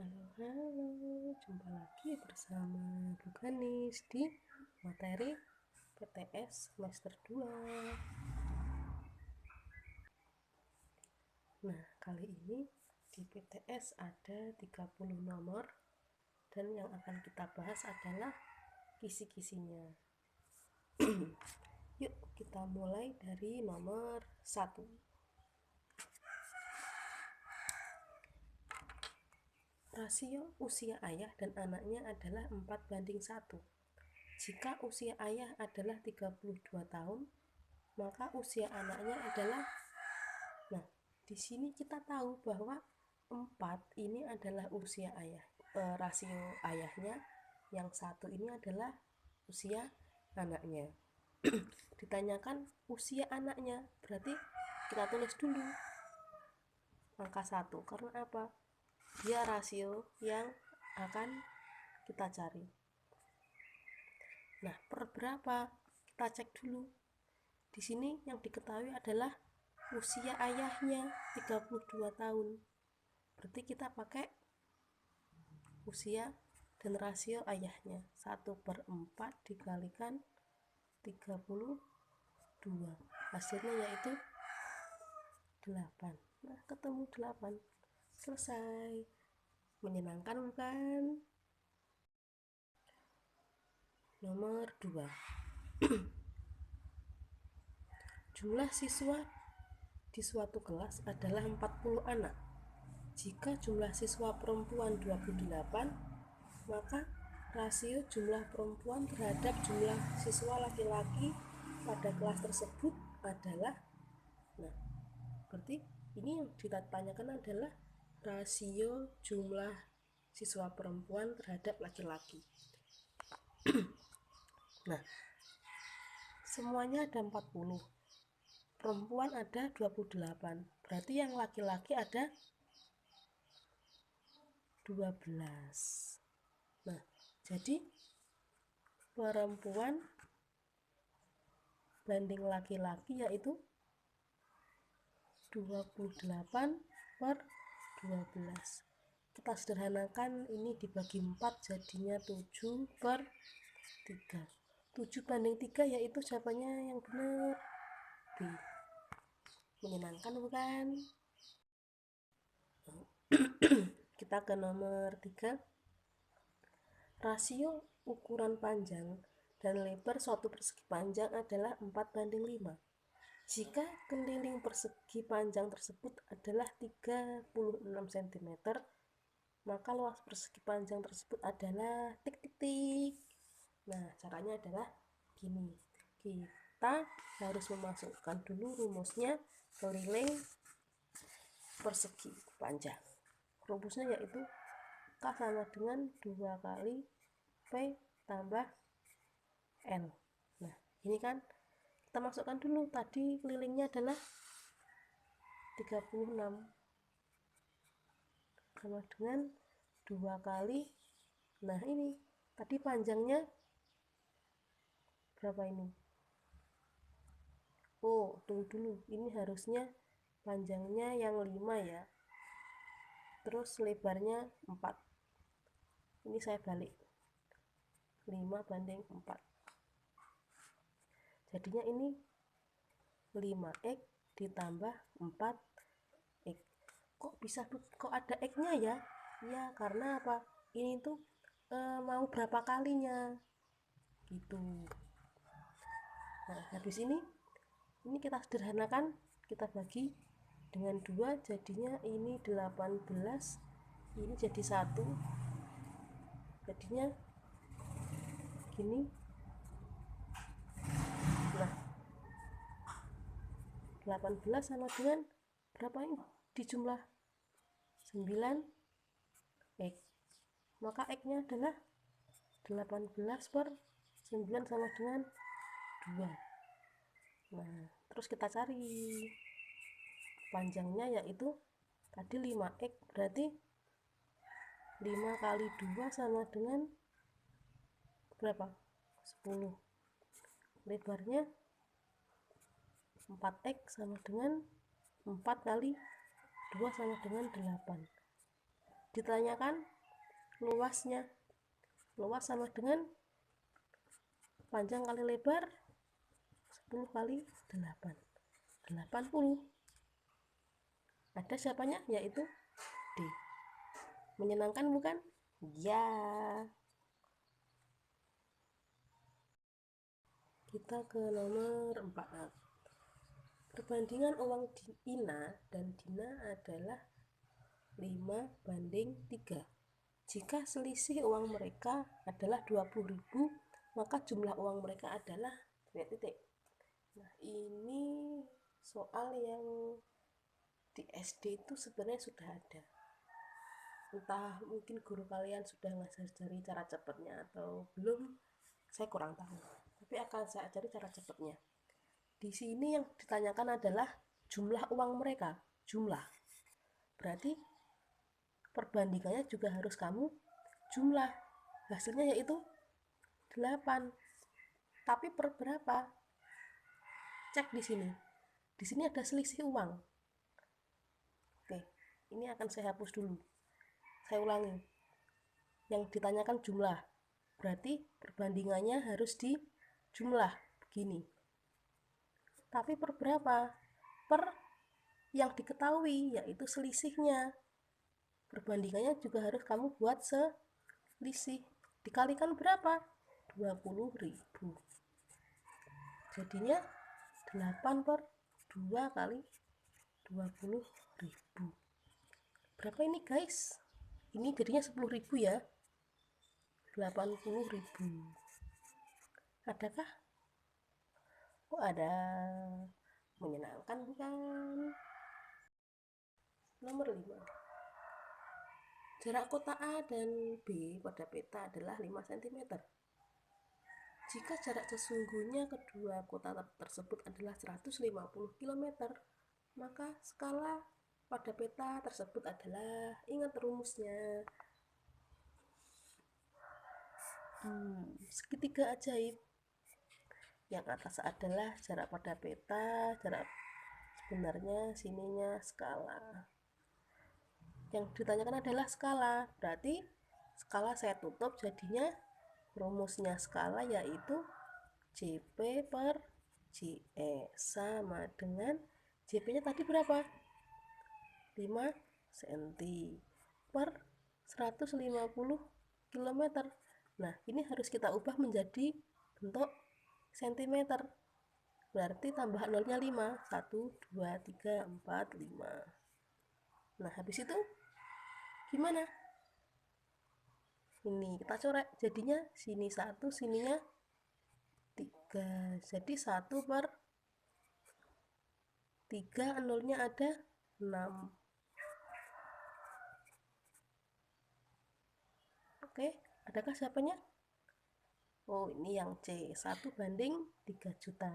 Halo, jumpa lagi bersama Bu Ganis di materi PTS semester 2. Nah, kali ini di PTS ada 30 nomor dan yang akan kita bahas adalah kisi-kisinya. Yuk, kita mulai dari nomor 1. Rasio usia ayah dan anaknya adalah 4:1. Jika usia ayah adalah 32 tahun, maka usia anaknya adalah, nah, di sini kita tahu bahwa 4 ini adalah usia ayah, rasio ayahnya, yang 1 ini adalah usia anaknya. Ditanyakan usia anaknya, berarti kita tulis dulu angka 1. Karena apa? Dia rasio yang akan kita cari. Nah, per berapa? Kita cek dulu. Di sini yang diketahui adalah usia ayahnya 32 tahun. Berarti kita pakai usia dan rasio ayahnya. 1/4 dikalikan 32. Hasilnya yaitu 8. Nah, ketemu 8. Selesai. Menyenangkan bukan? Nomor 2. Jumlah siswa di suatu kelas adalah 40 anak. Jika jumlah siswa perempuan 28, maka rasio jumlah perempuan terhadap jumlah siswa laki-laki pada kelas tersebut adalah, nah, berarti ini yang ditanyakan adalah rasio jumlah siswa perempuan terhadap laki-laki. Nah, semuanya ada 40, perempuan ada 28, berarti yang laki-laki ada 12. Nah, jadi perempuan banding laki-laki yaitu 28/12. Kita sederhanakan, ini dibagi 4 jadinya 7/3. 7/3 yaitu jawabannya yang benar, B. Menyenangkan bukan? Kita ke nomor 3. Rasio ukuran panjang dan lebar suatu persegi panjang adalah 4:5. Jika keliling persegi panjang tersebut adalah 36 cm, maka luas persegi panjang tersebut adalah tik-tik-tik. Nah, caranya adalah gini. Kita harus memasukkan dulu rumusnya keliling persegi panjang. Rumusnya yaitu K sama dengan 2 kali P tambah N. Nah, ini kan kita masukkan dulu, tadi kelilingnya adalah 36 sama dengan 2 kali, nah ini tadi panjangnya berapa ini? Oh, tunggu dulu, ini harusnya panjangnya yang 5 ya, terus lebarnya 4. Ini saya balik, 5/4. Jadinya ini 5x ditambah 4x. Kok bisa, kok ada x-nya ya? Ya, karena apa? Ini tuh mau berapa kalinya gitu. Nah, habis ini kita sederhanakan, kita bagi dengan 2, jadinya ini 18, ini jadi 1, jadinya gini. Nah, 18 sama dengan berapa ini di jumlah 9x, maka x nya adalah 18/9 sama dengan 2. Nah, terus kita cari panjangnya yaitu tadi 5x, berarti 5 kali 2 sama dengan berapa? 10. Lebarnya 4x sama dengan 4 kali 2 sama dengan 8. ditanyakan luasnya. Luas sama dengan panjang kali lebar 10 kali 8, 80. Ada siapanya? Yaitu D. Menyenangkan bukan? Ya. Kita ke nomor 4. Perbandingan uang Ina dan Dina adalah 5:3. Jika selisih uang mereka adalah 20.000, maka jumlah uang mereka adalah titik. Nah, ini soal yang di SD itu sebenarnya sudah ada. Entah mungkin guru kalian sudah ngajari cara cepatnya atau belum, saya kurang tahu. Tapi akan saya ajari cara cepatnya. Di sini yang ditanyakan adalah jumlah uang mereka. Jumlah. Berarti perbandingannya juga harus kamu jumlah. Hasilnya yaitu 8. Tapi per berapa? Cek di sini. Di sini ada selisih uang. Oke, ini akan saya hapus dulu. Saya ulangi. Yang ditanyakan jumlah. Berarti perbandingannya harus di jumlah begini. Tapi per berapa? Per yang diketahui, yaitu selisihnya. Perbandingannya juga harus kamu buat selisih. Dikalikan berapa? 20.000. Jadinya 8/2 kali 20.000. Berapa ini guys? Ini jadinya 10.000 ya. 80.000. Adakah? Oh, ada. Menyenangkan bukan? Nomor 5. Jarak kota A dan B pada peta adalah 5 cm. Jika jarak sesungguhnya kedua kota tersebut adalah 150 km, maka skala pada peta tersebut adalah, ingat rumusnya, segitiga ajaib. Yang atas adalah jarak pada peta, jarak sebenarnya, sininya skala. Yang ditanyakan adalah skala, berarti skala saya tutup, jadinya rumusnya skala yaitu JP per JE sama dengan JP nya tadi berapa? 5 cm per 150 km. Nah, ini harus kita ubah menjadi bentuk cm. Berarti tambah nolnya 5. 1, 2, 3, 4, 5. Nah, habis itu gimana? Ini kita coret, jadinya sini 1, sininya 3. Jadi 1/3, nolnya ada 6. Oke, adakah siapanya? Oh, ini yang C, 1/3 juta.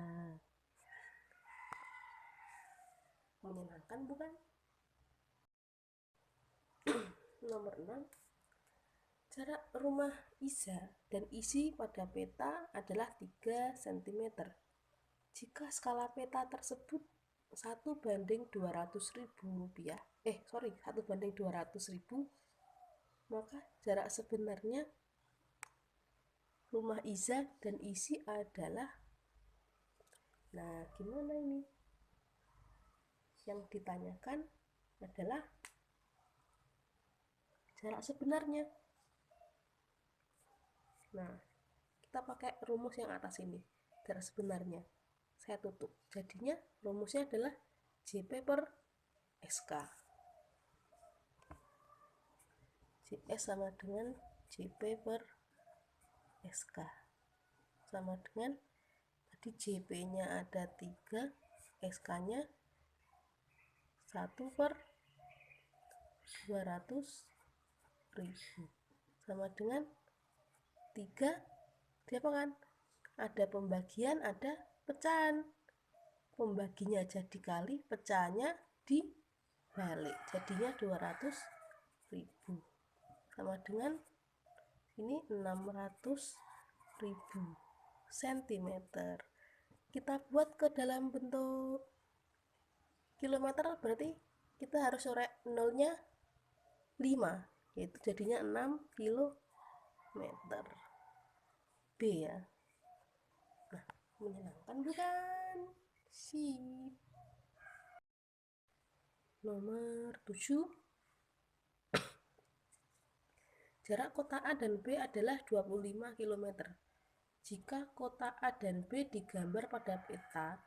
Menyenangkan bukan? Nomor 6. Jarak rumah Iza dan Isi pada peta adalah 3 cm. Jika skala peta tersebut 1/200.000 rupiah, 1/200.000, maka jarak sebenarnya rumah Iza dan Isi adalah, nah gimana ini? Yang ditanyakan adalah jarak sebenarnya. Nah, kita pakai rumus yang atas ini, jarak sebenarnya. Saya tutup, jadinya rumusnya adalah JP per SK. JS sama dengan JP per SK, sama dengan tadi JP nya ada 3, SK nya 1/200.000, sama dengan 3 diapakan? Ada pembagian, ada pecahan. Pembaginya jadi dikali, pecahannya dibalik, jadinya 200.000, sama dengan ini 600.000 cm. Kita buat ke dalam bentuk kilometer, berarti kita harus coret nolnya 5. yaitu jadinya 6 kilometer. B ya. Nah, menyenangkan bukan? Sip. Nomor 7. Jarak kota A dan B adalah 25 km. Jika kota A dan B digambar pada peta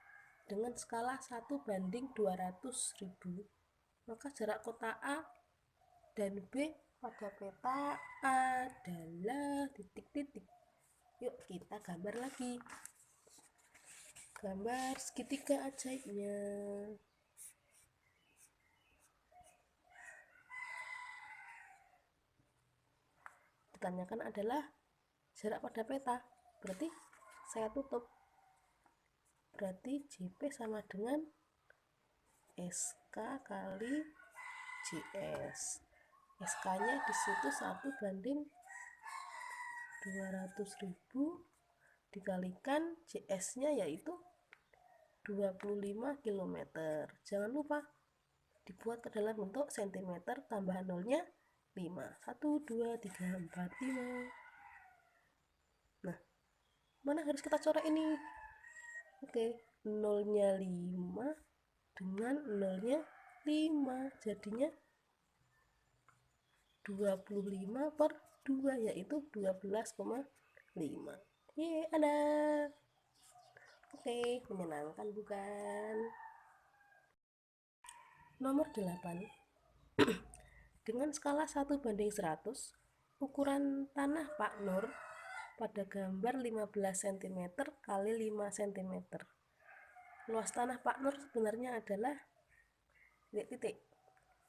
dengan skala 1:200.000, maka jarak kota A dan B pada peta adalah titik-titik. Yuk kita gambar lagi. Gambar segitiga ajaibnya. Ditanyakan adalah jarak pada peta, berarti saya tutup. Berarti JP sama dengan SK kali JS. SK-nya di situ 1:200.000 dikalikan JS-nya yaitu 25 km. Jangan lupa dibuat ke dalam bentuk cm tambahan nolnya 5. 1, 2, 3, 4, 5. Nah, mana harus kita coret ini? Oke, nolnya 5 dengan nolnya 5, jadinya 25/2 yaitu 12,5. Ada. Oke, menyenangkan bukan? Nomor 8. Dengan skala 1:100, ukuran tanah Pak Nur pada gambar 15 cm kali 5 cm. Luas tanah Pak Nur sebenarnya adalah titik-titik.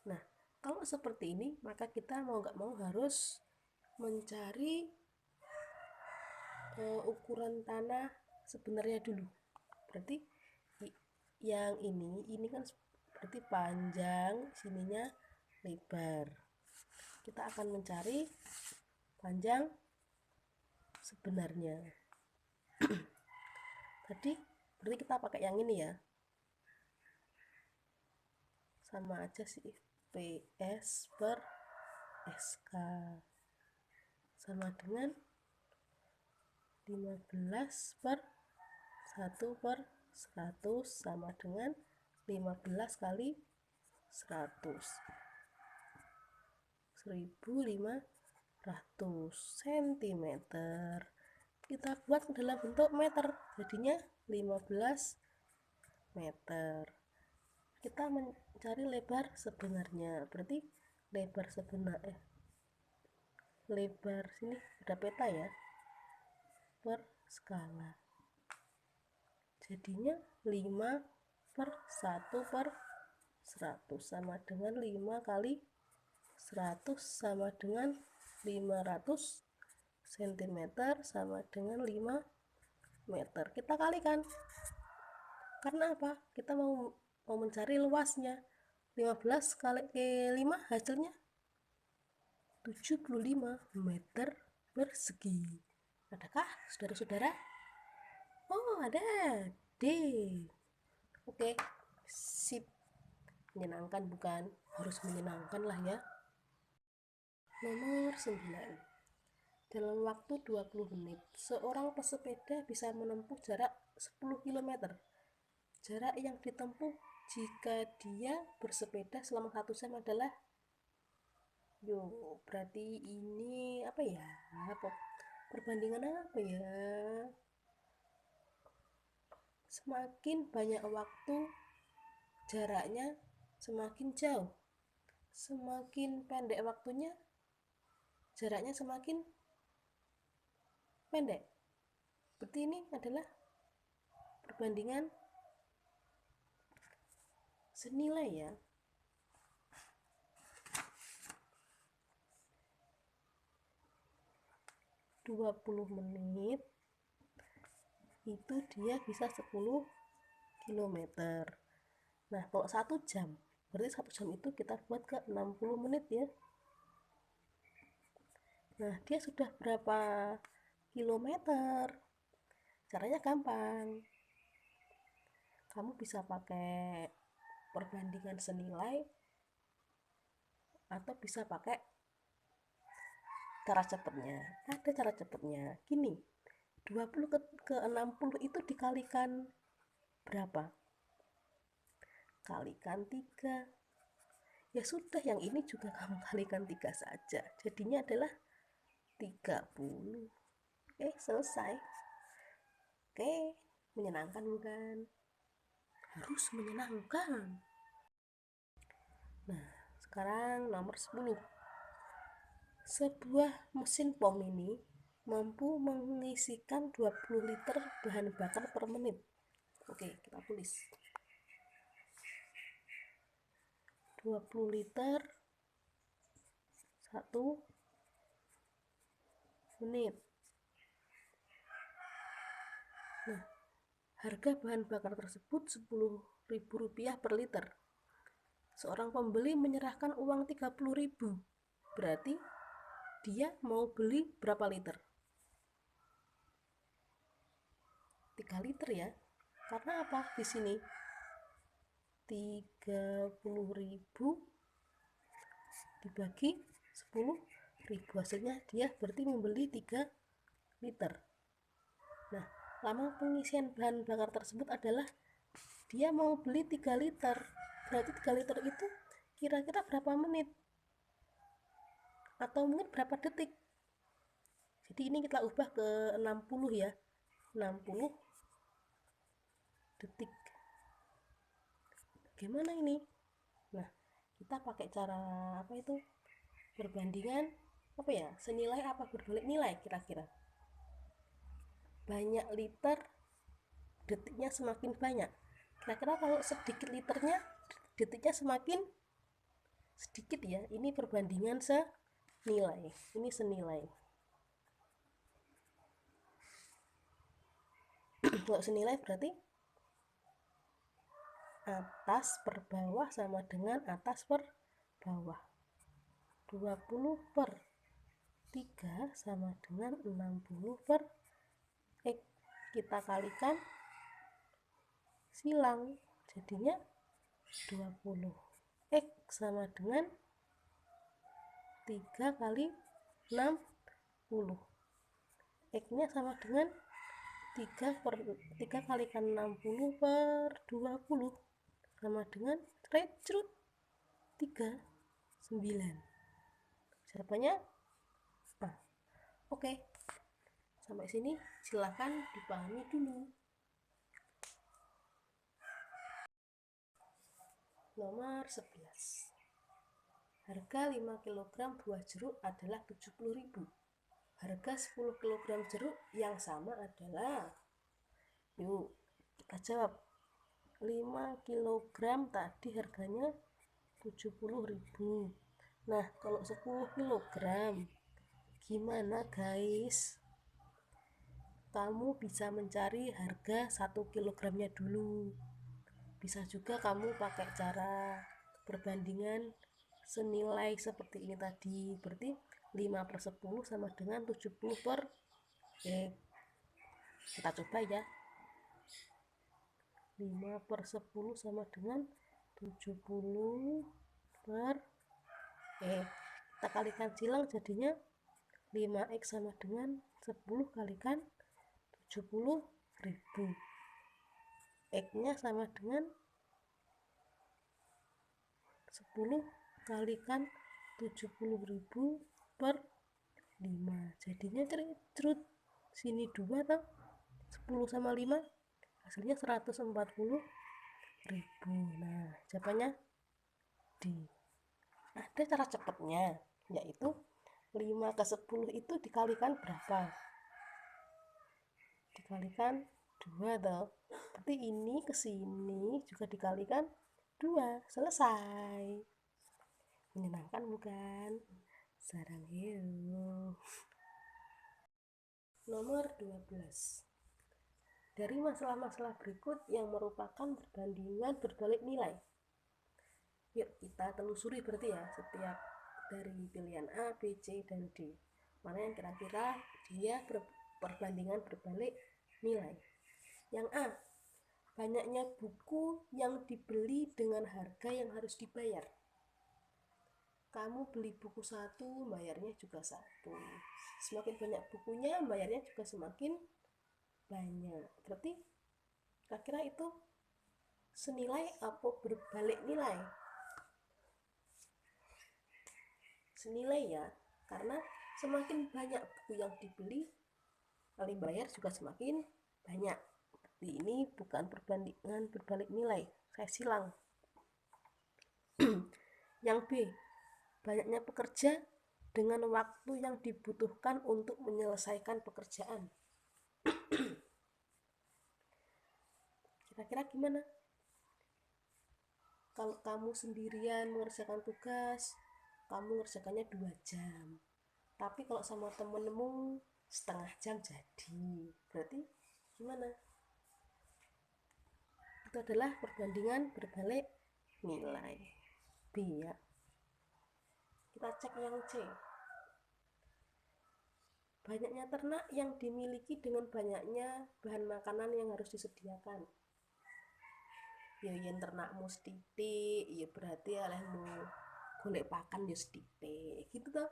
Nah, kalau seperti ini, maka kita mau nggak mau harus mencari ukuran tanah sebenarnya dulu. Berarti yang ini kan berarti panjang, sininya lebar. Kita akan mencari panjang sebenarnya. Tadi berarti kita pakai yang ini ya. Sama aja sih, PS per SK sama dengan 15/1/100 sama dengan 15 kali 100. 1500 cm. Kita buat dalam bentuk meter, jadinya 15 meter. Kita mencari lebar sebenarnya, berarti lebar lebar sini ada peta ya, per skala, jadinya 5/1/100 sama dengan 5 kali 100 sama dengan 500 cm sama dengan 5 meter. Kita kalikan. Karena apa? Kita mau mencari luasnya. 15 kali 5 hasilnya 75 meter persegi. Adakah saudara-saudara? Oh, ada. D. Oke, sip. Menyenangkan bukan? Harus menyenangkan lah ya. Nomor 9. Dalam waktu 20 menit, seorang pesepeda bisa menempuh jarak 10 km. Jarak yang ditempuh jika dia bersepeda selama 1 jam adalah, berarti ini apa ya? Perbandingan apa ya? Semakin banyak waktu, jaraknya semakin jauh. Semakin pendek waktunya, jaraknya semakin pendek. Berarti ini adalah perbandingan senilai ya. Dua 20 menit itu dia bisa 10 km. Nah, kalau 1 jam, berarti 1 jam itu kita buat ke 60 menit ya. Nah, dia sudah berapa kilometer? Caranya gampang. Kamu bisa pakai perbandingan senilai atau bisa pakai cara cepatnya? Ada cara cepatnya. Gini, 20 ke 60 itu dikalikan berapa? Kalikan 3. Ya sudah, yang ini juga kamu kalikan 3 saja. Jadinya adalah 30. Oke, selesai. Oke, menyenangkan bukan? Harus menyenangkan. Nah, sekarang nomor 10. Sebuah mesin pom ini mampu mengisikan 20 liter bahan bakar per menit. Oke, kita tulis. 20 liter 1 menit. Nah, harga bahan bakar tersebut Rp10.000 per liter. Seorang pembeli menyerahkan uang Rp30.000. Berarti dia mau beli berapa liter? 3 liter ya. Karena apa? Di sini 30.000 dibagi 10.000, hasilnya dia berarti membeli 3 liter. Nah, lama pengisian bahan bakar tersebut adalah dia mau beli 3 liter. Berarti 3 liter itu kira-kira berapa menit? Atau mungkin berapa detik? Jadi ini kita ubah ke 60 ya. 60 detik. Bagaimana ini? Nah, kita pakai cara apa itu? Perbandingan apa ya? Senilai apa berbalik nilai kira-kira? Banyak liter, detiknya semakin banyak. Kira-kira kalau sedikit liternya, detiknya semakin sedikit ya. Ini perbandingan senilai. Ini senilai. Kalau senilai berarti atas per bawah sama dengan atas per bawah. 20 per 3 sama dengan 60 per X. Kita kalikan silang, jadinya 20. X sama dengan 3 kali 60. X nya sama dengan 3 kalikan 60 per 20 sama dengan recrut 39. Jawabannya A. Oke. Sampai sini silahkan dipahami dulu. Nomor 11. Harga 5 kg buah jeruk adalah 70.000. Harga 10 kg jeruk yang sama adalah, yuk kita jawab. 5 kg tadi harganya 70.000. Nah, kalau 10 kg gimana guys? Kamu bisa mencari harga 1 kilogramnya dulu. Bisa juga kamu pakai cara perbandingan senilai seperti ini tadi. Berarti 5 per 10 sama dengan 70 per X. Kita coba ya. 5 per 10 sama dengan 70 per X. Kita kalikan silang, jadinya 5X sama dengan 10 kalikan 70.000. X nya sama dengan 10 kalikan 70.000 per 5. Jadinya cerut sini 2 atau 10 sama 5 hasilnya 140.000. Nah, jawabannya D. Ada cara cepatnya, yaitu 5 ke 10 itu dikalikan berapa? Dikalikan 2 toh. Berarti ini ke sini juga dikalikan 2. Selesai. Menyenangkan bukan? Sarang heo. Nomor 12. Dari masalah-masalah berikut yang merupakan perbandingan berbalik nilai. Yuk kita telusuri berarti ya, setiap dari pilihan A, B, C, dan D. Mana yang kira-kira dia perbandingan berbalik nilai. Yang A, banyaknya buku yang dibeli dengan harga yang harus dibayar. Kamu beli buku satu, bayarnya juga satu. Semakin banyak bukunya, bayarnya juga semakin banyak. Berarti kira-kira itu senilai apa berbalik nilai? Senilai ya, karena semakin banyak buku yang dibeli, kali bayar juga semakin banyak. Jadi ini bukan perbandingan berbalik nilai, saya silang. Yang B, banyaknya pekerja dengan waktu yang dibutuhkan untuk menyelesaikan pekerjaan. Kira-kira gimana? Kalau kamu sendirian mengerjakan tugas, kamu mengerjakannya 2 jam. Tapi kalau sama temenmu setengah jam jadi. Berarti gimana? Itu adalah perbandingan berbalik nilai. B ya. Kita cek yang C. Banyaknya ternak yang dimiliki dengan banyaknya bahan makanan yang harus disediakan. Ya yen ternakmu setitik, ya berarti olehmu golek pakan ya setitik. Gitu toh.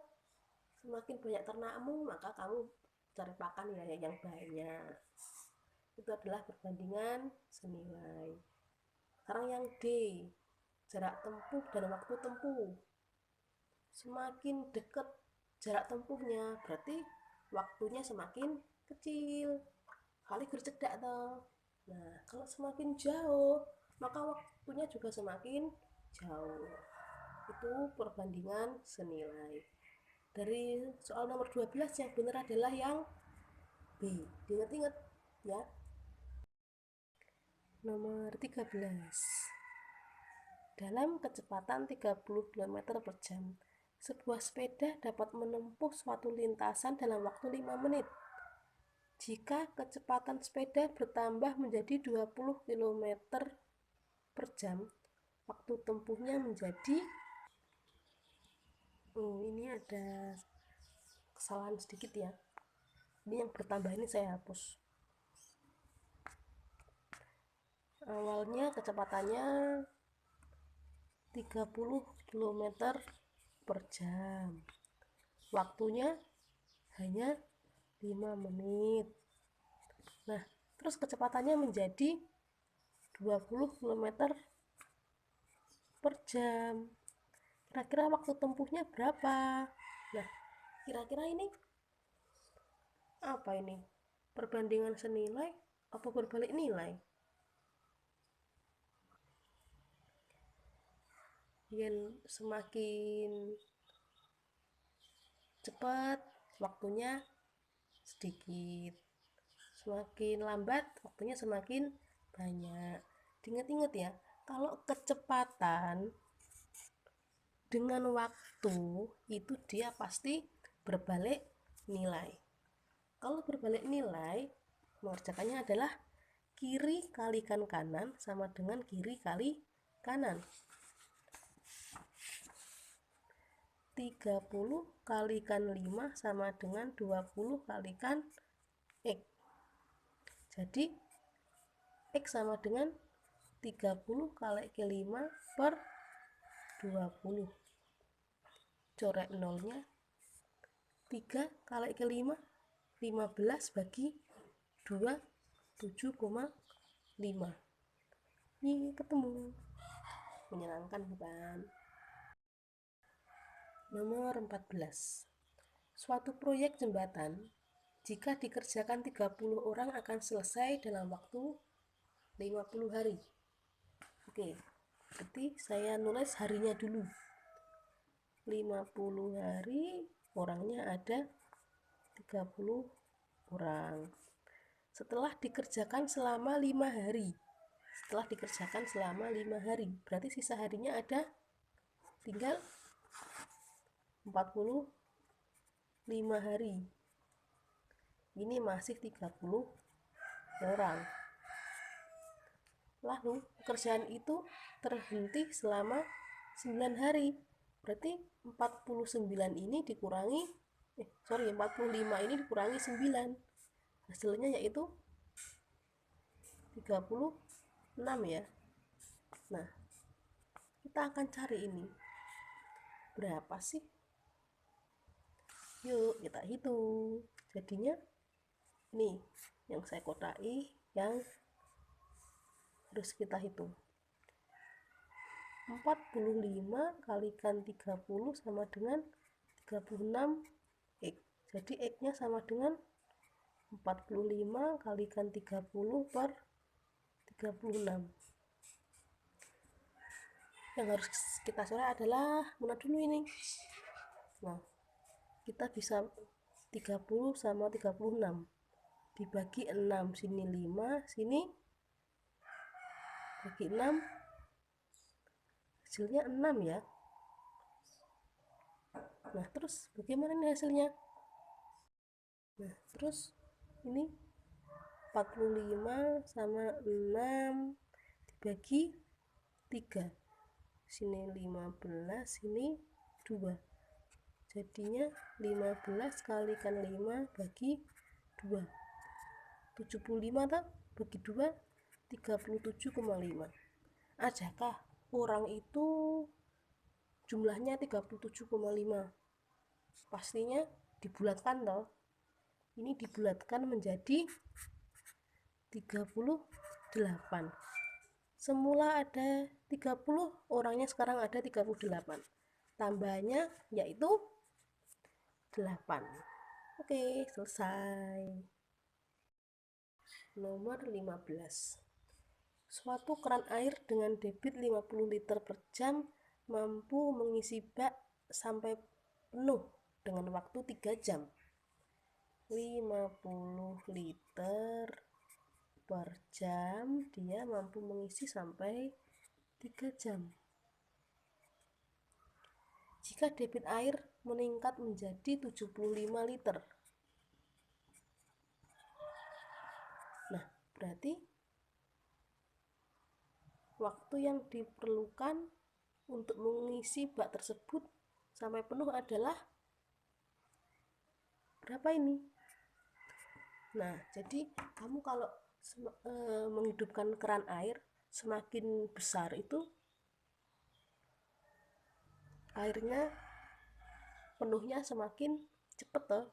Semakin banyak ternakmu, maka kamu cari pakan ya yang banyak. Itu adalah perbandingan senilai. Sekarang yang D, jarak tempuh dan waktu tempuh. Semakin dekat jarak tempuhnya, berarti waktunya semakin kecil. Kali gercedak toh. Nah, kalau semakin jauh, maka waktunya juga semakin jauh. Itu perbandingan senilai. Dari soal nomor 12 yang benar adalah yang B. Diingat-ingat ya. Nomor 13. Dalam kecepatan 30 km per jam, sebuah sepeda dapat menempuh suatu lintasan dalam waktu 5 menit. Jika kecepatan sepeda bertambah menjadi 20 km per jam, waktu tempuhnya menjadi ini ada kesalahan sedikit ya. Ini yang bertambah ini saya hapus. Awalnya kecepatannya 30 km per jam. Waktunya hanya 5 menit. Nah, terus kecepatannya menjadi 20 km per jam. Kira-kira waktu tempuhnya berapa? Nah, kira-kira ini apa ini? Perbandingan senilai apa berbalik nilai? Yang semakin cepat waktunya sedikit, semakin lambat waktunya semakin banyak. Ingat-ingat ya, kalau kecepatan dengan waktu itu dia pasti berbalik nilai. Kalau berbalik nilai, mengerjakannya adalah kiri kalikan kanan sama dengan kiri kali kanan. 30 kalikan 5 sama dengan 20 kalikan X. Jadi X sama dengan 30 kali ke 5 per 20. Coret nolnya. 3 kali ke 5, 15 bagi 2, 7,5. Ini ketemu. Menyenangkan bukan? Nomor 14. Suatu proyek jembatan jika dikerjakan 30 orang akan selesai dalam waktu 50 hari. Oke, berarti saya nulis harinya dulu. 50 hari, orangnya ada 30 orang. Setelah dikerjakan selama 5 hari. Setelah dikerjakan selama 5 hari, berarti sisa harinya ada tinggal 45 hari. Ini masih 30 orang. Lalu pekerjaan itu terhenti selama 9 hari. Berarti 49 ini dikurangi 45 ini dikurangi 9. Hasilnya yaitu 36 ya. Nah, kita akan cari ini. berapa sih? Yuk kita hitung. Jadinya nih yang saya kotai yang harus kita hitung. 45 kalikan 30 sama dengan 36 X. Jadi X-nya sama dengan 45 kalikan 30 per 36. Yang harus kita coret adalah mana dulu ini. Nah, kita bisa 30 sama 36 dibagi 6, sini 5, sini bagi 6, hasilnya 6 ya. Nah, terus bagaimana nih hasilnya? Nah, terus ini 45 sama 6 dibagi 3, sini 15, sini 2, jadinya 15 kalikan 5 bagi 2, 75 tak? Bagi 2, 37,5. Adakah orang itu jumlahnya 37,5? Pastinya dibulatkan toh. Ini dibulatkan menjadi 38. Semula ada 30, orangnya sekarang ada 38. Tambahnya yaitu 8. Oke, selesai. Nomor 15. Suatu keran air dengan debit 50 liter per jam mampu mengisi bak sampai penuh dengan waktu 3 jam. 50 liter per jam dia mampu mengisi sampai 3 jam. Jika debit air meningkat menjadi 75 liter. Nah, berarti waktu yang diperlukan untuk mengisi bak tersebut sampai penuh adalah berapa ini? Nah, jadi kamu kalau menghidupkan keran air, semakin besar itu airnya penuhnya semakin cepet toh.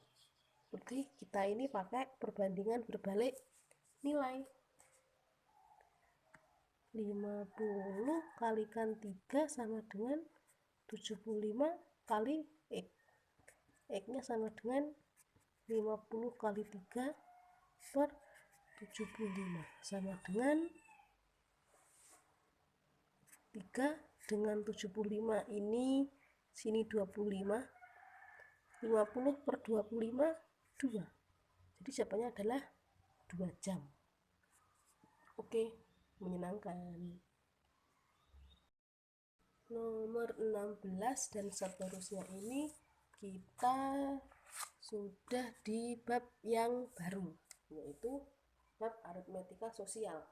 Berarti kita ini pakai perbandingan berbalik nilai. 50 kalikan 3 sama dengan 75 kali X. X-nya sama dengan 50 kali 3 per 75 sama dengan 3 dengan 75. Ini sini 25, 50 per 25 2. Jadi jawabannya adalah 2 jam. Oke, menyenangkan. Nomor 16 dan seterusnya ini kita sudah di bab yang baru, yaitu bab aritmetika sosial.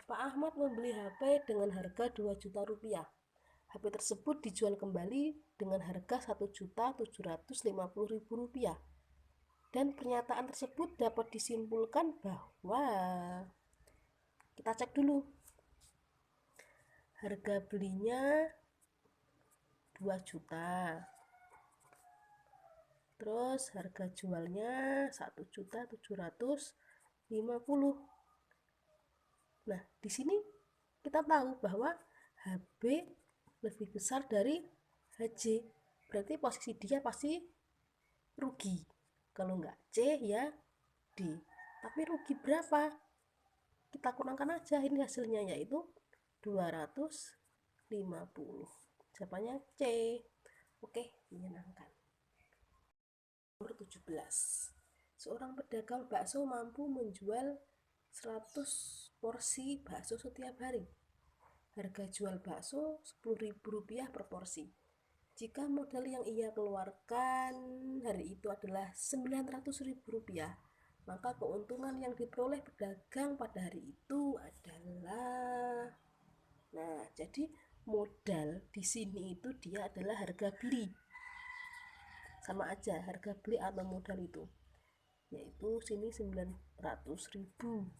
Pak Ahmad membeli HP dengan harga 2 juta rupiah. HP tersebut dijual kembali dengan harga 1.750.000 rupiah. Dan pernyataan tersebut dapat disimpulkan bahwa, kita cek dulu, harga belinya 2 juta, terus harga jualnya 1.750.000. Nah, di sini kita tahu bahwa HB lebih besar dari HJ, berarti posisi dia pasti rugi. Kalau enggak C ya D. Tapi rugi berapa? Kita kurangkan aja ini hasilnya, yaitu 250. Jawabannya C. Oke, menyenangkan. Nomor 17. Seorang pedagang bakso mampu menjual 100 porsi bakso setiap hari. Harga jual bakso Rp10.000 per porsi. Jika modal yang ia keluarkan hari itu adalah Rp900.000, maka keuntungan yang diperoleh pedagang pada hari itu adalah, nah, jadi modal di sini itu dia adalah harga beli. Sama aja harga beli atau modal itu, yaitu sini 900.000.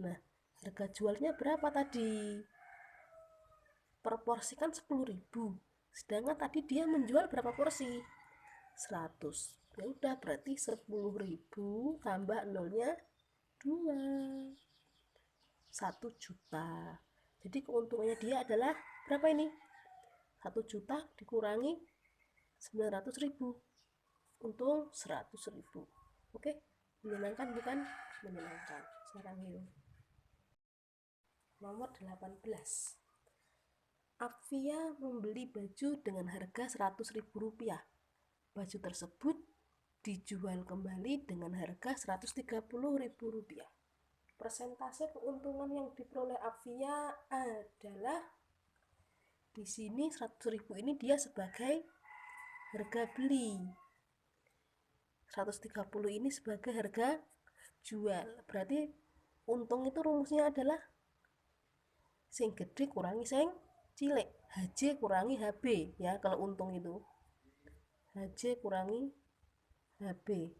Nah, harga jualnya berapa tadi? Per porsi kan 10.000. Sedangkan tadi dia menjual berapa porsi? 100. Ya udah, berarti 10.000 tambah nolnya 2. 1 juta. Jadi keuntungannya dia adalah berapa ini? 1 juta dikurangi 900.000. Untung 100.000. Oke, menyenangkan bukan? Menyenangkan. Sekarang yuk. Nomor 18. Afia membeli baju dengan harga Rp100.000. Baju tersebut dijual kembali dengan harga Rp130.000. Persentase keuntungan yang diperoleh Afia adalah, di sini 100.000 ini dia sebagai harga beli, 130 ini sebagai harga jual. Berarti untung itu rumusnya adalah sing gede kurangi sing cilik, HJ kurangi HB ya. Kalau untung itu HJ kurangi HB,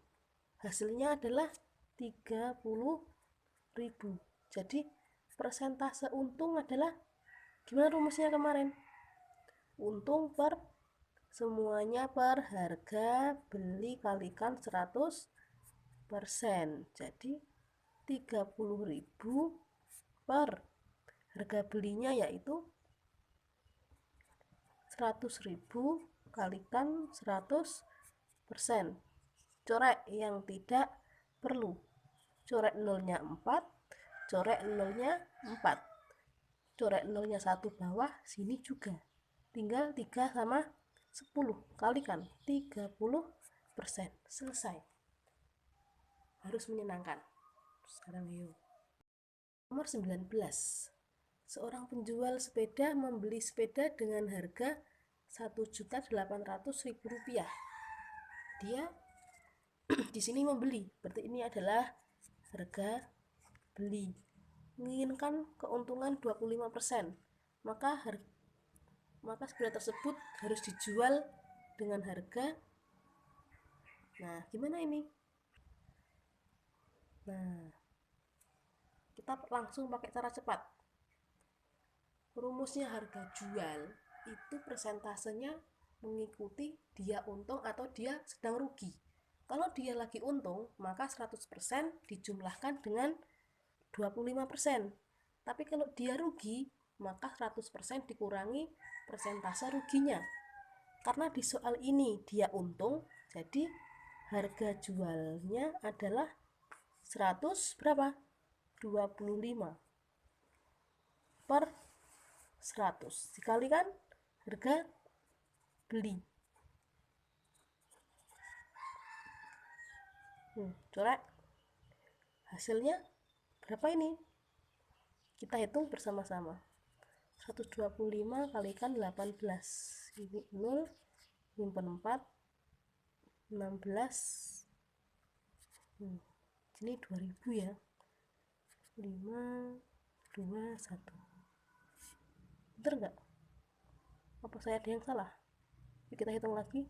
hasilnya adalah 30.000. Jadi persentase untung adalah, gimana rumusnya kemarin? Untung per semuanya per harga beli kalikan 100%. Jadi 30.000 per harga belinya yaitu 100.000 kalikan 100%. Corek yang tidak perlu. Corek nolnya 4, corek nolnya 4, corek nolnya 1 bawah, sini juga. Tinggal 3 sama 10 kalikan 30%. Selesai. Harus menyenangkan. Sekarang yuk. Nomor 19. Seorang penjual sepeda membeli sepeda dengan harga Rp1.800.000. Dia di sini membeli, berarti ini adalah harga beli. Menginginkan keuntungan 25%, maka sepeda tersebut harus dijual dengan harga, nah gimana ini? Nah, kita langsung pakai cara cepat. Rumusnya harga jual itu persentasenya mengikuti dia untung atau dia sedang rugi. Kalau dia lagi untung, maka 100% dijumlahkan dengan 25%. Tapi kalau dia rugi, maka 100% dikurangi persentase ruginya. Karena di soal ini dia untung, jadi harga jualnya adalah 100 berapa? 25 per 100 dikalikan harga beli. Coret hasilnya berapa ini? Kita hitung bersama-sama. 125 kalikan 18, ini 0, nyimpen 4, 16, ini 2000 ya. 5, 2, 1. Bener nggak? Apa saya ada yang salah? Yuk kita hitung lagi.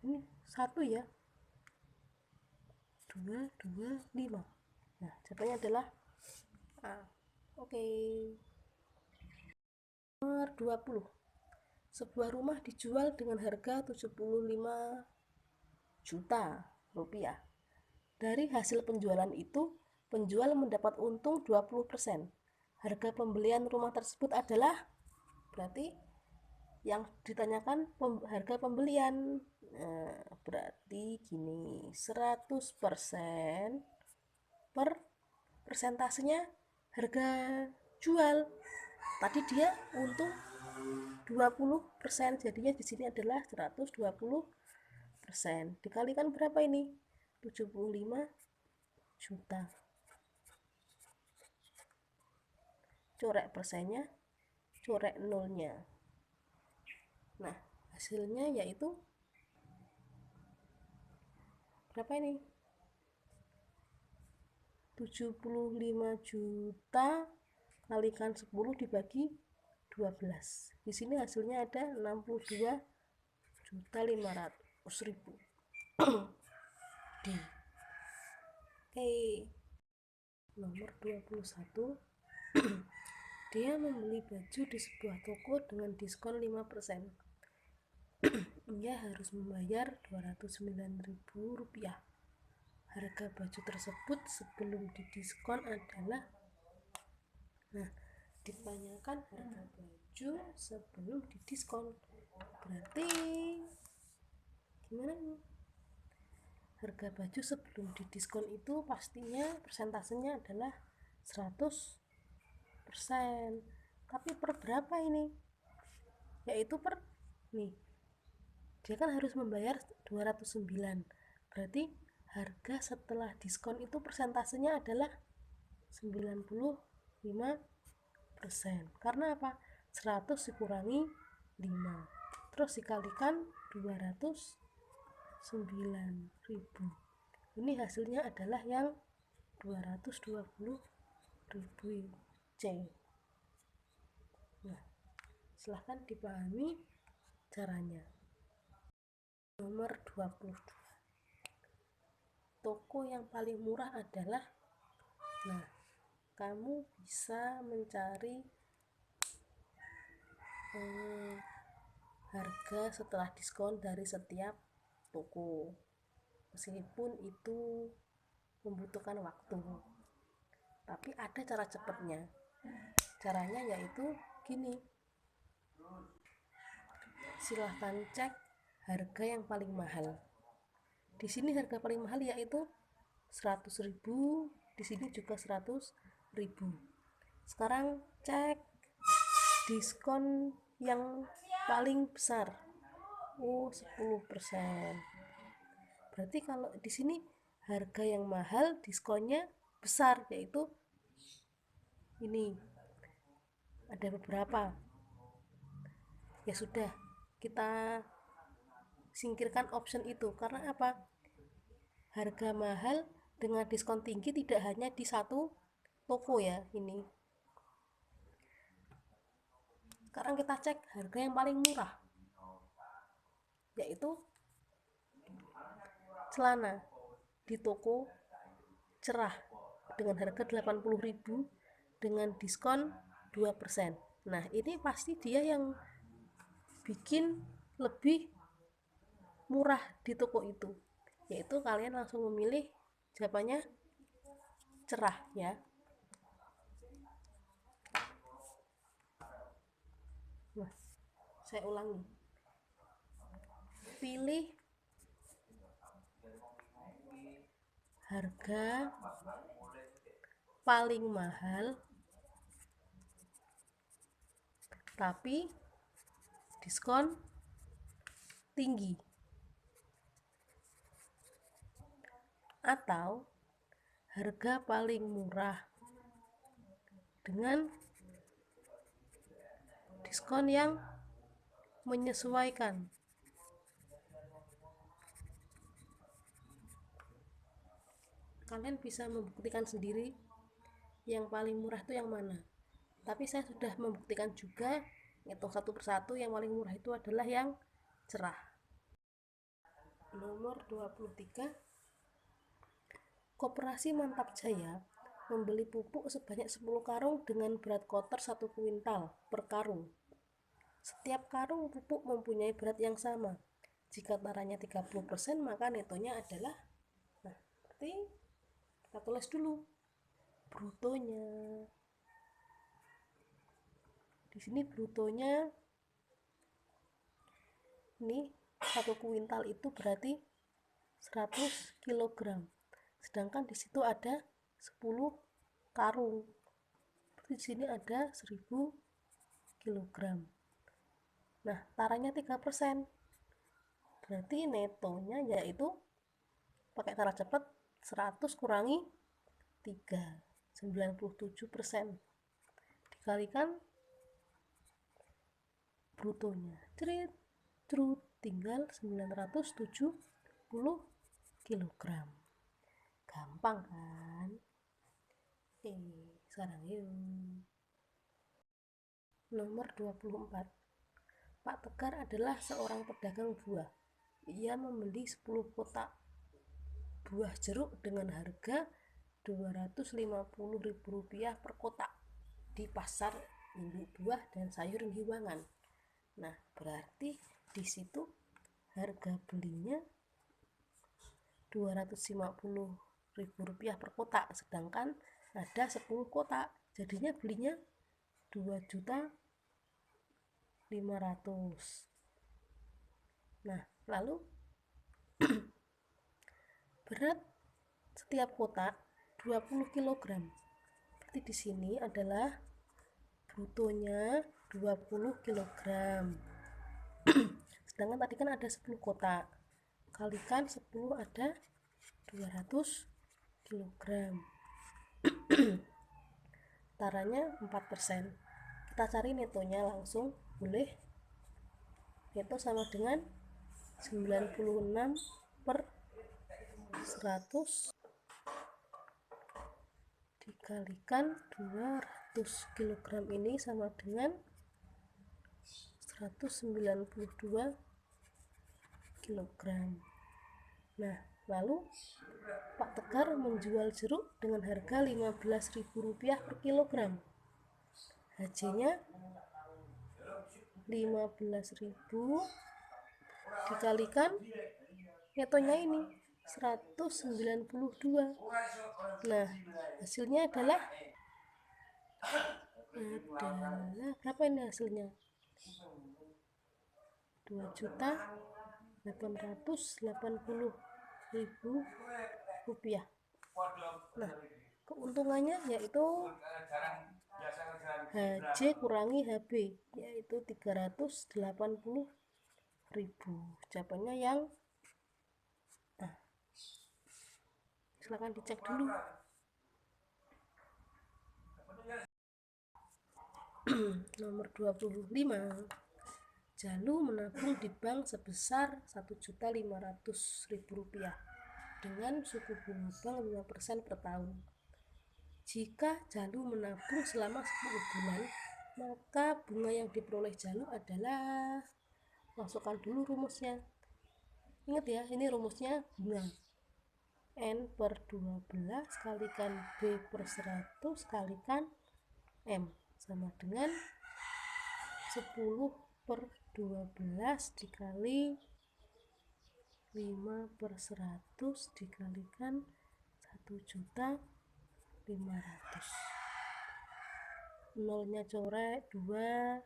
Ini 1 ya. 2, 2, 5. Nah, jawabannya adalah A. Oke. Nomor 20. Sebuah rumah dijual dengan harga 75 juta rupiah. Dari hasil penjualan itu, penjual mendapat untung 20%. Harga pembelian rumah tersebut adalah, berarti yang ditanyakan harga pembelian. Nah, berarti gini, 100% per persentasenya harga jual. Tadi dia untung 20%, jadinya di sini adalah 120%. Dikalikan berapa ini? 75 juta. Corek persennya, corek nolnya. Nah, hasilnya yaitu berapa ini? 75 juta kalikan 10 dibagi 12. Di sini hasilnya ada 62.500.000. D. Oke. Nomor 21. Dia membeli baju di sebuah toko dengan diskon 5%. Ia harus membayar Rp209.000. Harga baju tersebut sebelum didiskon adalah, nah, ditanyakan harga baju sebelum didiskon, berarti gimana nih? Harga baju sebelum didiskon itu pastinya persentasenya adalah 100%. Tapi per berapa ini? Yaitu per, nih, dia kan harus membayar 209, berarti harga setelah diskon itu persentasenya adalah 95%. Karena apa? 100 dikurangi 5 terus dikalikan 209.000, ini hasilnya adalah yang 220.000 C. Nah, silahkan dipahami caranya. Nomor 22. Toko yang paling murah adalah, nah, kamu bisa mencari harga setelah diskon dari setiap toko, meskipun itu membutuhkan waktu, tapi ada cara cepatnya. Caranya yaitu gini, silahkan cek harga yang paling mahal. Di sini harga paling mahal yaitu 100.000, di sini juga 100.000. Sekarang cek diskon yang paling besar, 10%. Berarti kalau di sini harga yang mahal diskonnya besar, yaitu ini ada beberapa. Ya sudah, kita singkirkan option itu. Karena apa? Harga mahal dengan diskon tinggi tidak hanya di satu toko ya ini. Sekarang kita cek harga yang paling murah, yaitu celana di toko Cerah dengan harga 80.000 dengan diskon 2%. Nah, ini pasti dia yang bikin lebih murah di toko itu, yaitu kalian langsung memilih jawabannya Cerah ya. Nah, saya ulangi, pilih harga paling mahal tapi diskon tinggi, atau harga paling murah dengan diskon yang menyesuaikan. Kalian bisa membuktikan sendiri yang paling murah itu yang mana, tapi saya sudah membuktikan juga, hitung satu persatu, yang paling murah itu adalah yang Cerah. Nomor 23. Koperasi Mantap Jaya membeli pupuk sebanyak 10 karung dengan berat kotor 1 kuintal per karung. Setiap karung pupuk mempunyai berat yang sama. Jika taranya 30%, maka netonya adalah, nah, berarti kita tulis dulu brutonya. Di sini brutonya ini 1 kuintal itu berarti 100 kg. Sedangkan di situ ada 10 karung. Di sini ada 1000 kg. Nah, taranya 3%. Berarti netonya yaitu pakai cara cepat 100 kurangi 3, 97%. Dikalikan brutonya. Cerut, tinggal 970 kg. Gampang kan? Sekarang yuk. Nomor 24. Pak Tegar adalah seorang pedagang buah. Ia membeli 10 kotak buah jeruk dengan harga Rp250.000 per kotak di pasar induk buah dan sayur Giwangan. Nah, berarti di situ harga belinya Rp250.000 per kotak, sedangkan ada 10 kotak, jadinya belinya 2.500.000. Nah, lalu berat setiap kotak 20 kg. Berarti di sini adalah brutonya 20 kg. Sedangkan tadi kan ada 10 kotak. Kalikan 10 ada 200 kg. Taranya 4%. Kita cari netonya langsung, boleh. Neto sama dengan 96 per 100 dikalikan 200 kg ini sama dengan 192 kg. Nah, lalu Pak Tegar menjual jeruk dengan harga Rp15.000 per kilogram. HJ-nya 15.000 dikalikan netonya ini 192. Nah, hasilnya adalah berapa ini hasilnya? Rp2.880.000. Nah, keuntungannya yaitu HJ kurangi HB, yaitu 380.000. Jawabannya yang silahkan dicek dulu. Nomor 25. Jalu menabung di bank sebesar Rp1.500.000 dengan suku bunga bank 5% per tahun. Jika Jalu menabung selama 10 bulan, maka bunga yang diperoleh Jalu adalah, masukkan dulu rumusnya. Ingat ya, ini rumusnya bunga. N per 12 kalikan B per 100 kalikan M sama dengan 10 per 12 dikali 5 per 100 dikalikan 1.500.000. Nolnya coret 2,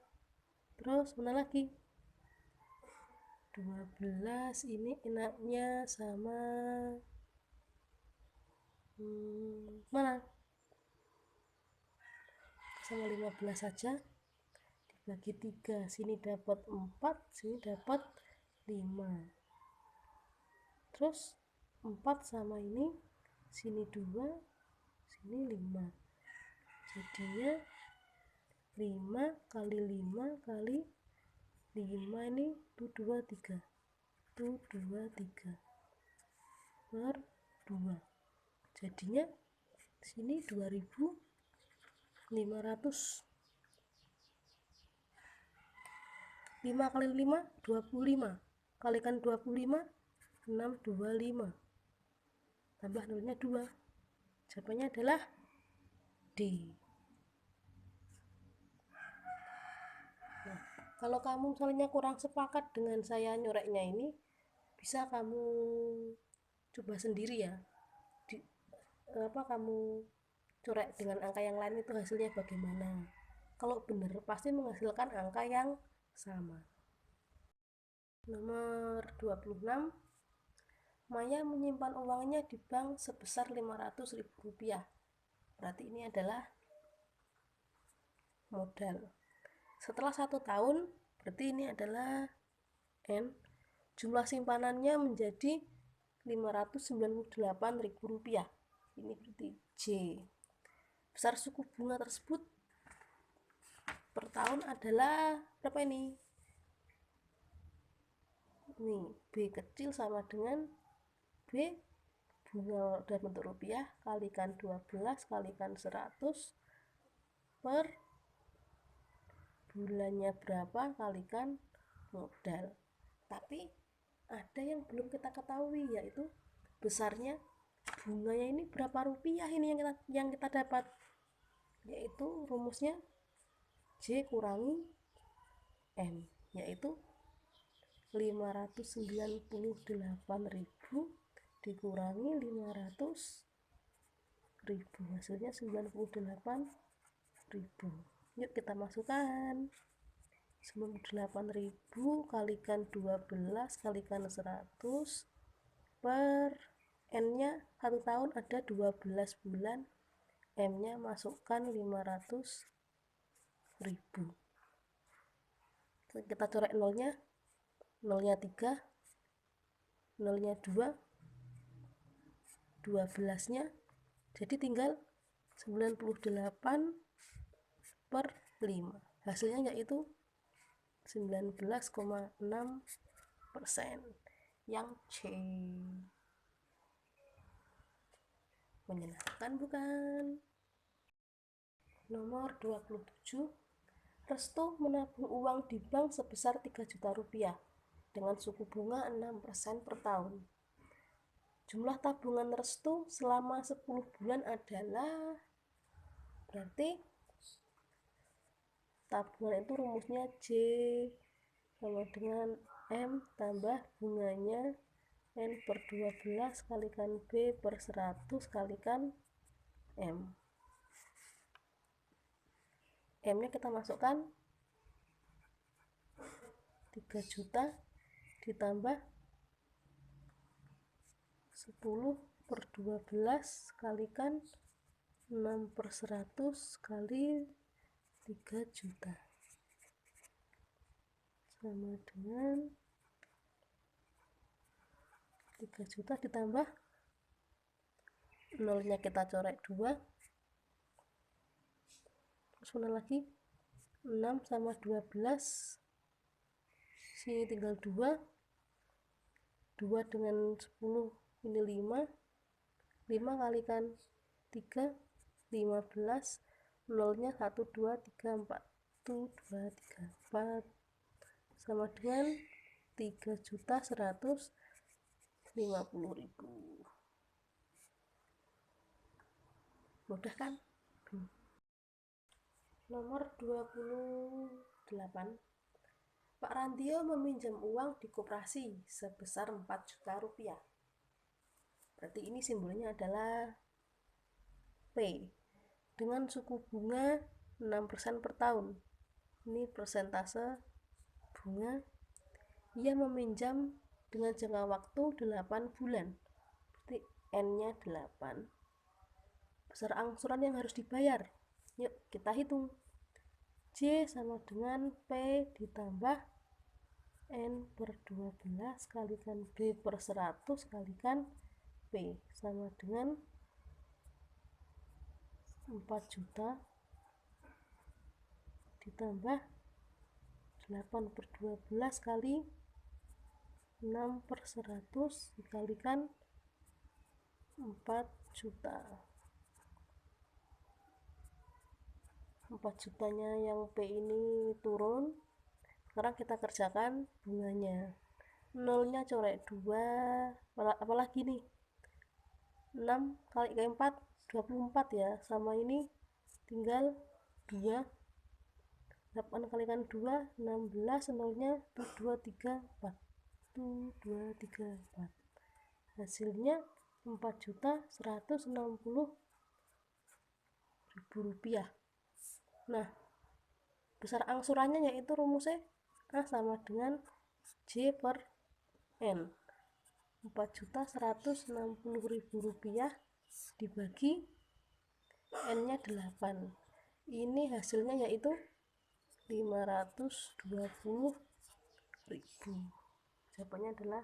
terus mana lagi? 12 ini enaknya sama mana? Sama 15 saja, dibagi 3, sini dapat 4, sini dapat 5. Terus 4 sama ini, sini 2, sini 5. Jadinya 5 kali 5 kali 5 ini 23. 23 per 2. Jadinya sini 2.500. 5 kali 5 25. Kalikan 25 625. Tambah nolnya 2. Jawabannya adalah D. Nah, kalau kamu misalnya kurang sepakat dengan saya nyoreknya ini, bisa kamu coba sendiri ya. Kamu corek dengan angka yang lain itu hasilnya bagaimana. Kalau benar pasti menghasilkan angka yang sama. Nomor 26. Maya menyimpan uangnya di bank sebesar Rp500.000. Berarti ini adalah modal. Setelah 1 tahun, berarti ini adalah N. Jumlah simpanannya menjadi Rp598.000. Ini berarti J. Besar suku bunga tersebut per tahun adalah berapa ini? Ini B kecil sama dengan B bunga dalam bentuk rupiah kalikan 12 kalikan 100 per bulannya berapa kalikan modal. Tapi ada yang belum kita ketahui, yaitu besarnya bunganya ini berapa rupiah ini yang kita dapat, yaitu rumusnya J kurangi M, yaitu 598.000 dikurangi 500.000, hasilnya 98.000. Yuk kita masukkan 98.000 kalikan 12 kalikan 100 per N nya 1 tahun ada 12 bulan, M nya masukkan 500.000. Kita coret nolnya 3, nolnya 2, 12 nya jadi tinggal 98 per 5, hasilnya yaitu 19,6%, yang C. Menyenangkan bukan? Nomor 27, Restu menabung uang di bank sebesar 3 juta rupiah dengan suku bunga 6% per tahun. Jumlah tabungan Restu selama 10 bulan adalah, berarti tabungan itu rumusnya J sama dengan M tambah bunganya N per 12 kalikan B per 100 kalikan M. M nya kita masukkan 3 juta ditambah 10 per 12 kalikan 6 per 100 kali 3 juta sama dengan 3 juta ditambah nolnya kita coret 2, terus mana lagi 6 sama 12, sini tinggal 2 dengan 10 ini 5 kalikan 3 15, nolnya 1 2 3 4 1 2 3 4 sama dengan 3.150.000. Mudah kan? Nomor 28, Pak Randio meminjam uang di koperasi sebesar 4 juta rupiah. Berarti ini simbolnya adalah P dengan suku bunga 6% per tahun. Ini persentase bunga. Ia meminjam dengan jangka waktu 8 bulan. Berarti N-nya 8. Besar angsuran yang harus dibayar. Yuk kita hitung. J sama dengan P ditambah N per 12 kalikan B per 100 kalikan P sama dengan 4 juta ditambah 8 per 12 kali 6 per 100 dikalikan 4 juta. 4 jutanya yang P ini turun. Sekarang kita kerjakan bunganya. Nolnya coret 2, apalagi nih 6 kali 4 24 ya, sama ini tinggal 2, 8 kalikan 2 16, nolnya 2 3 4 1 2 3 4, hasilnya 4.160.000 rupiah. Nah, besar angsurannya yaitu rumusnya A sama dengan J per N. 4.160.000 rupiah dibagi N nya 8, ini hasilnya yaitu 520.000. Jawabannya adalah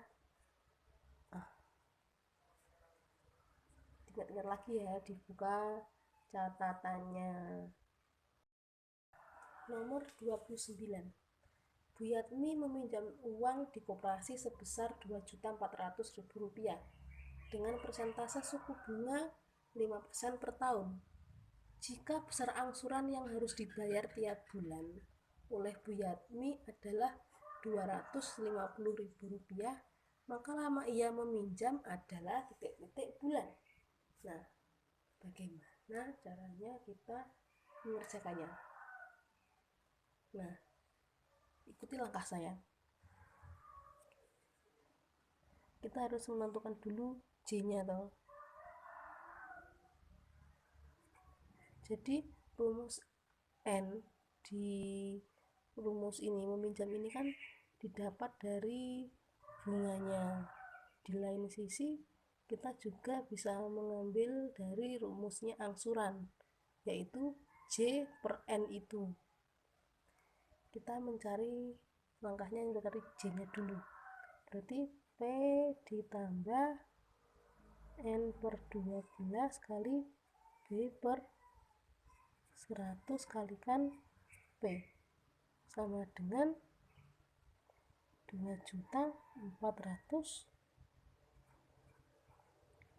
ingat-ingat lagi ya, dibuka catatannya. Nomor 29, Bu Yatmi meminjam uang di koperasi sebesar 2.400.000 rupiah dengan persentase suku bunga 5% per tahun. Jika besar angsuran yang harus dibayar tiap bulan oleh Bu Yatmi adalah 250.000 rupiah, maka lama ia meminjam adalah titik-titik bulan. Nah, bagaimana caranya kita mengerjakannya? Nah, ikuti langkah saya. Kita harus menentukan dulu J-nya toh. Jadi rumus N di rumus ini, meminjam ini kan didapat dari bunganya. Di lain sisi kita juga bisa mengambil dari rumusnya angsuran, yaitu J per N itu. Kita mencari langkahnya yang dari J-nya dulu. Berarti P ditambah N per 12 kali B per 100 kalikan P sama dengan 2.400.000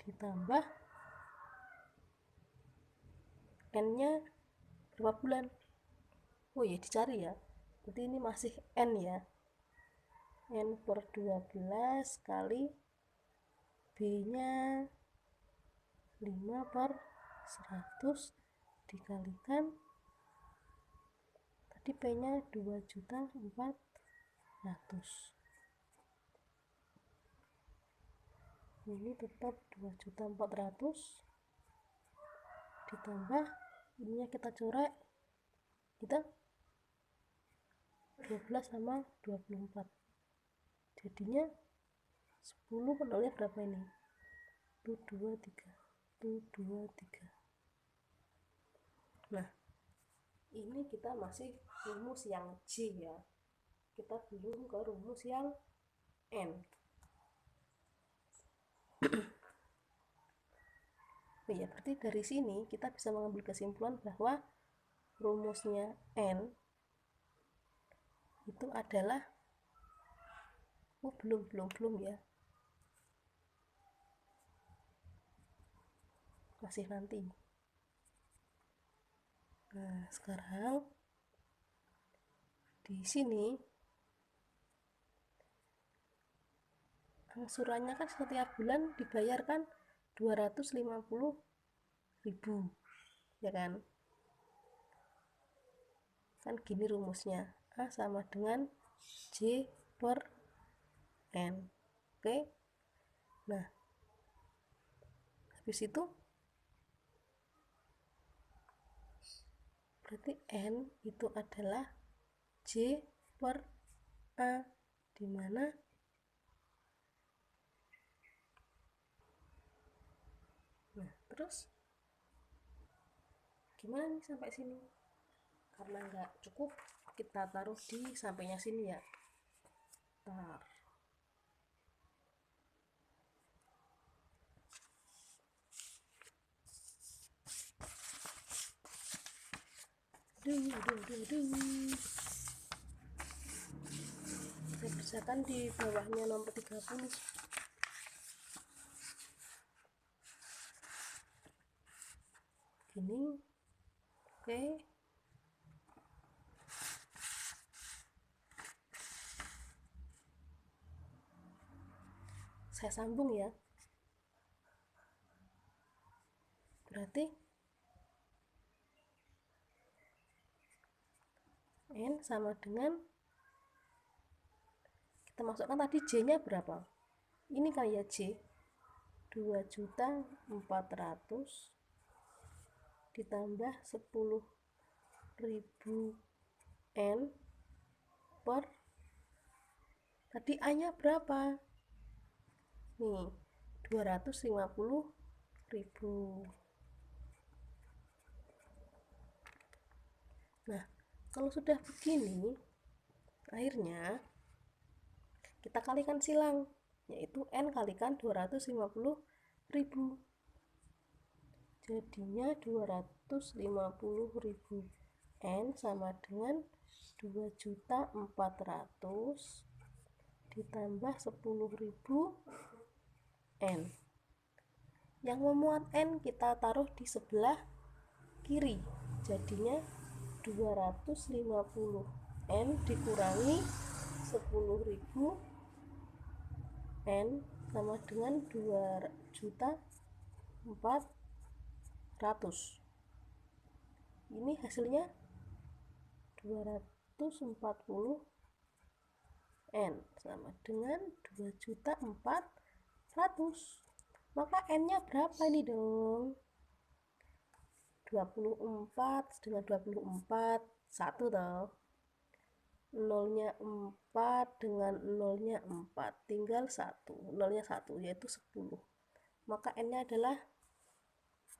ditambah N-nya berapa bulan. Oh ya, dicari ya. Berarti ini masih N ya. N per 12 kali B-nya 5 per 100 dikalikan tadi P-nya 2.400.000. Ini tetap 2.400.000 ditambah ininya kita coret, kita 12 sama 24, jadinya 10 penolnya berapa ini? 123. Nah, ini kita masih rumus yang J ya, kita belum ke rumus yang N. Oh ya, berarti dari sini kita bisa mengambil kesimpulan bahwa rumusnya N itu adalah belum ya, masih nanti. Nah, sekarang di sini angsurannya kan setiap bulan dibayarkan 250.000 ya kan. Kan gini rumusnya, A sama dengan J per N. Oke. Nah, habis itu berarti N itu adalah J per A, dimana nah terus gimana nih sampai sini? Karena nggak cukup, kita taruh di sampainya sini ya. Tar. Saya kerjakan di bawahnya nomor 30. Gini. Oke. Saya sambung ya. Berarti N sama dengan, kita masukkan tadi J-nya berapa? Ini kayak J 2.400.000 ditambah 10.000 N per tadi A-nya berapa? Nih, 250.000. Nah, kalau sudah begini, akhirnya kita kalikan silang, yaitu N kalikan 250.000. Jadinya 250.000 N sama dengan 2.400.000 ditambah 10.000 N. Yang memuat N kita taruh di sebelah kiri, jadinya 250 N dikurangi 10.000 N sama dengan 2.400.000. 400. Ini hasilnya 240 N sama dengan 2.400.000. Maka N-nya berapa ini dong? 24 dengan 24 1 toh. Nolnya 4 dengan nolnya 4 tinggal 1, nolnya 1 yaitu 10. Maka N-nya adalah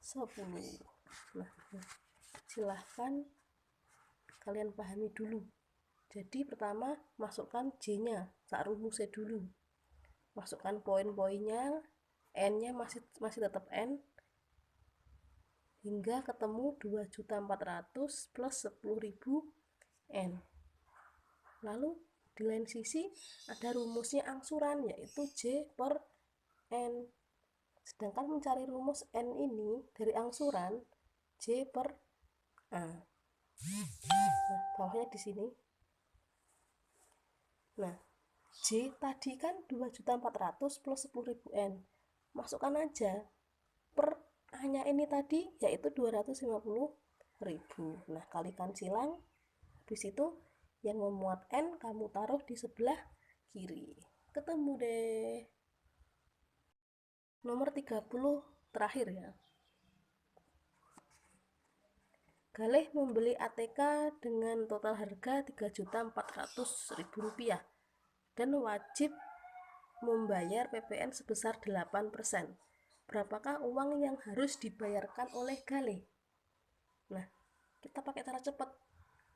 10. Nah, silahkan kalian pahami dulu. Jadi pertama masukkan J-nya, sak rumusnya dulu. Masukkan poin-poinnya, N-nya masih tetap N hingga ketemu 2.400.000 plus 10.000 N. Lalu di lain sisi ada rumusnya angsuran, yaitu J per N. Sedangkan mencari rumus N ini dari angsuran J per A. Nah, bawahnya di sini. Nah, J tadi kan 2.400.000 plus 10.000 N. Masukkan aja per A-nya ini tadi yaitu 250.000. Nah, kalikan silang. Habis itu yang memuat N kamu taruh di sebelah kiri. Ketemu deh. Nomor 30 terakhir ya. Galih membeli ATK dengan total harga Rp3.400.000 dan wajib membayar PPN sebesar 8%. Berapakah uang yang harus dibayarkan oleh Galih? Nah, kita pakai cara cepat.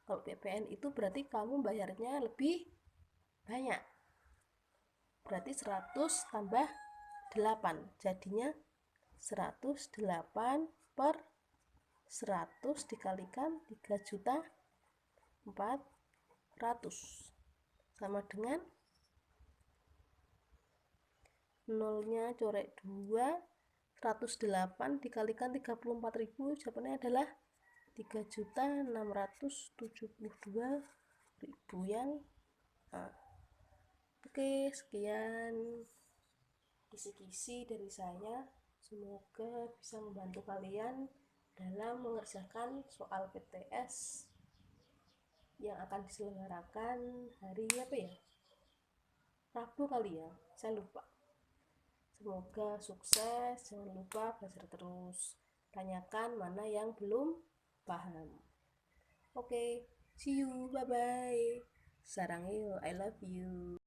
Kalau PPN itu berarti kamu bayarnya lebih banyak. Berarti 100 tambah 8. Jadinya 108 per 100 dikalikan 3.400.000 sama dengan nolnya corek 2, 108 dikalikan 34.000, jawabannya adalah 3.672.000 yang A. Oke, sekian kisi-kisi dari saya. Semoga bisa membantu kalian dalam mengerjakan soal PTS yang akan diselenggarakan hari apa ya? Rabu kali ya, saya lupa. Semoga sukses, jangan lupa belajar terus. Tanyakan mana yang belum paham. Oke, see you, bye-bye. Sarang yuk, I love you.